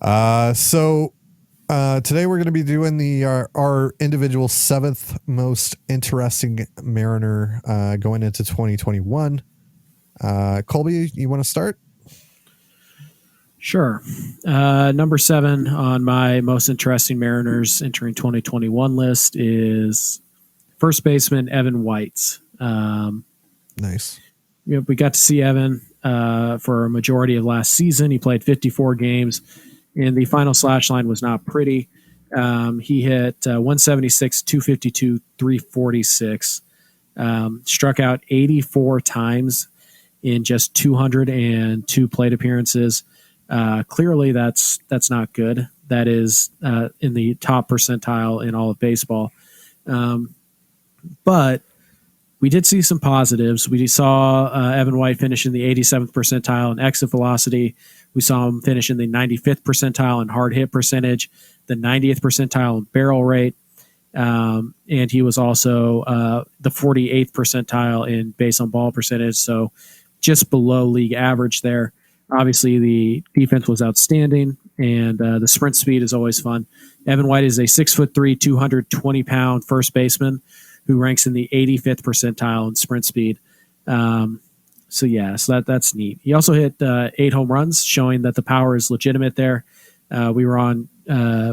Today we're going to be doing our individual seventh most interesting Mariner going into 2021. Colby, you want to start? Sure. Number 7 on my most interesting Mariners entering 2021 list is first baseman Evan White. Nice. We got to see Evan for a majority of last season. He played 54 games, and the final slash line was not pretty. He hit 176, 252, 346, struck out 84 times in just 202 plate appearances. Clearly, that's not good. That is in the top percentile in all of baseball. But we did see some positives. We saw Evan White finish in the 87th percentile in exit velocity. We saw him finish in the 95th percentile in hard hit percentage, the 90th percentile in barrel rate, and he was also the 48th percentile in base on ball percentage, so just below league average there. Obviously, the defense was outstanding, and the sprint speed is always fun. Evan White is a 6'3", 220-pound first baseman who ranks in the 85th percentile in sprint speed. So that's neat. He also hit 8 home runs, showing that the power is legitimate there. We were on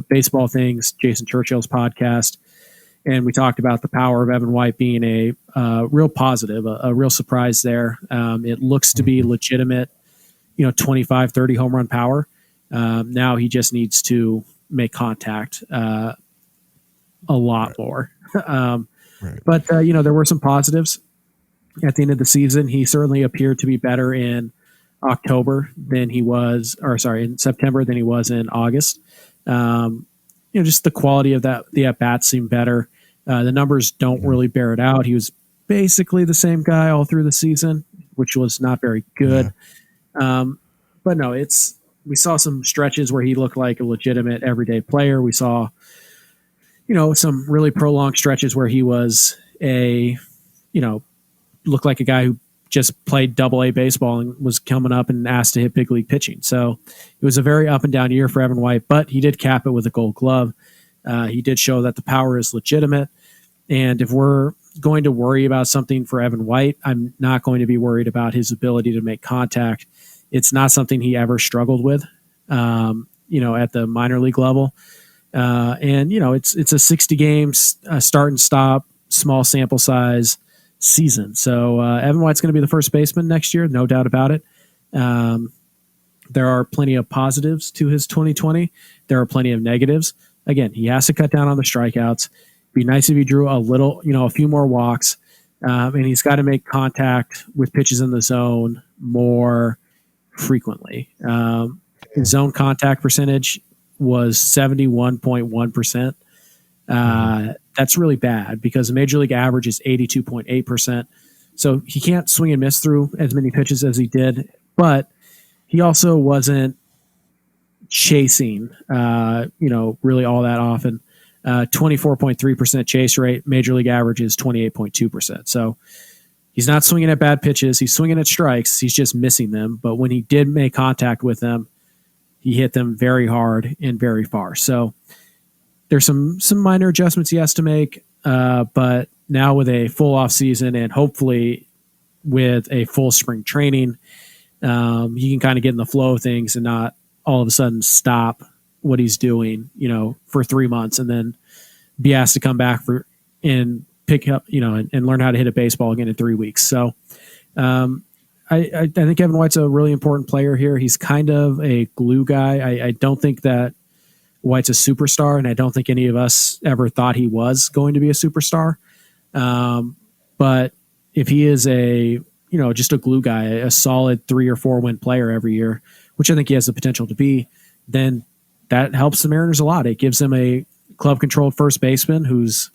Baseball Things, Jason Churchill's podcast, and we talked about the power of Evan White being a real positive, a real surprise there. It looks to be legitimate, 25, 30 home run power. Now he just needs to make contact a lot more. Right. But, there were some positives at the end of the season. He certainly appeared to be better in October than he was, in September than he was in August. Just the quality of the at-bats seemed better. The numbers don't really bear it out. He was basically the same guy all through the season, which was not very good. Yeah. But no, we saw some stretches where he looked like a legitimate everyday player. We saw, some really prolonged stretches where he was looked like a guy who just played Double-A baseball and was coming up and asked to hit big league pitching. So it was a very up and down year for Evan White, but he did cap it with a Gold Glove. He did show that the power is legitimate. And if we're going to worry about something for Evan White, I'm not going to be worried about his ability to make contact. It's not something he ever struggled with, at the minor league level. It's a 60 games start and stop, small sample size season. So Evan White's going to be the first baseman next year, no doubt about it. There are plenty of positives to his 2020. There are plenty of negatives. Again, he has to cut down on the strikeouts. It'd be nice if he drew a few more walks. And he's got to make contact with pitches in the zone more frequently. His zone contact percentage was 71.1%. That's really bad because the major league average is 82.8%. So he can't swing and miss through as many pitches as he did, but he also wasn't chasing, really all that often. 24.3% chase rate, major league average is 28.2%. So he's not swinging at bad pitches. He's swinging at strikes. He's just missing them. But when he did make contact with them, he hit them very hard and very far. So there's some minor adjustments he has to make. But now with a full off season and hopefully with a full spring training, he can kind of get in the flow of things and not all of a sudden stop what he's doing, for 3 months and then be asked to come back and pick up, and learn how to hit a baseball again in 3 weeks. So, I think Evan White's a really important player here. He's kind of a glue guy. I don't think that White's a superstar, and I don't think any of us ever thought he was going to be a superstar. But if he is just a glue guy, a solid 3 or 4 win player every year, which I think he has the potential to be, then that helps the Mariners a lot. It gives them a club-controlled first baseman who's,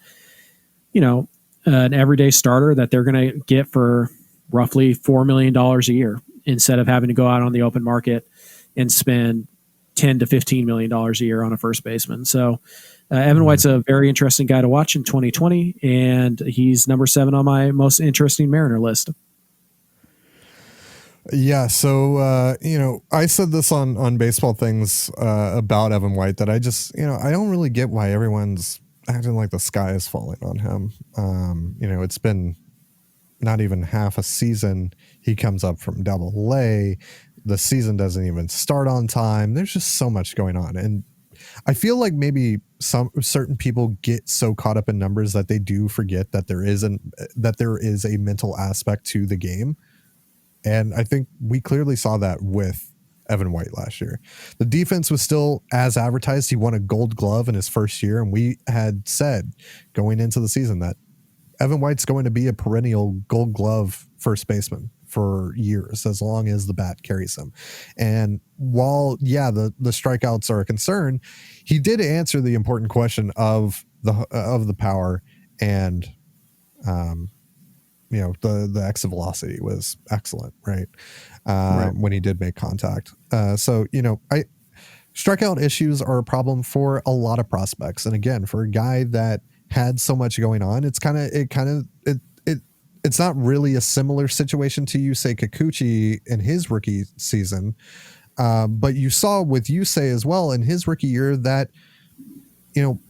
an everyday starter that they're going to get for roughly $4 million a year instead of having to go out on the open market and spend $10 to $15 million a year on a first baseman. So Evan White's a very interesting guy to watch in 2020, and he's number 7 on my most interesting Mariner list. Yeah, so I said this on baseball things about Evan White that I just I don't really get why everyone's acting like the sky is falling on him. It's been not even half a season. He comes up from Double A. The season doesn't even start on time. There's just so much going on, and I feel like maybe some certain people get so caught up in numbers that they do forget that there is a mental aspect to the game. And I think we clearly saw that with Evan White last year. The defense was still as advertised. He won a Gold Glove in his first year, and we had said going into the season that Evan White's going to be a perennial Gold Glove first baseman for years, as long as the bat carries him. And while, the strikeouts are a concern, he did answer the important question of the power, and the exit velocity was excellent, right? When he did make contact. Strikeout issues are a problem for a lot of prospects. And again, for a guy that had so much going on, it's not really a similar situation to Yusei Kikuchi in his rookie season. But you saw with Yusei as well in his rookie year that,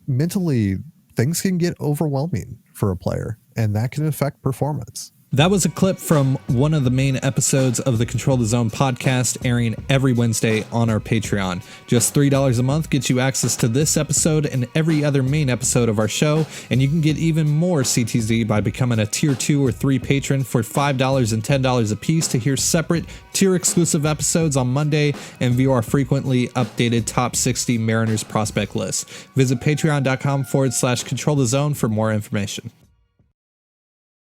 mentally things can get overwhelming for a player, and that can affect performance. That was a clip from one of the main episodes of the Control the Zone podcast, airing every Wednesday on our Patreon. Just $3 a month gets you access to this episode and every other main episode of our show, and you can get even more CTZ by becoming a Tier 2 or 3 patron for $5 and $10 a piece to hear separate tier-exclusive episodes on Monday and view our frequently updated Top 60 Mariners prospect list. Visit patreon.com/Control the Zone for more information.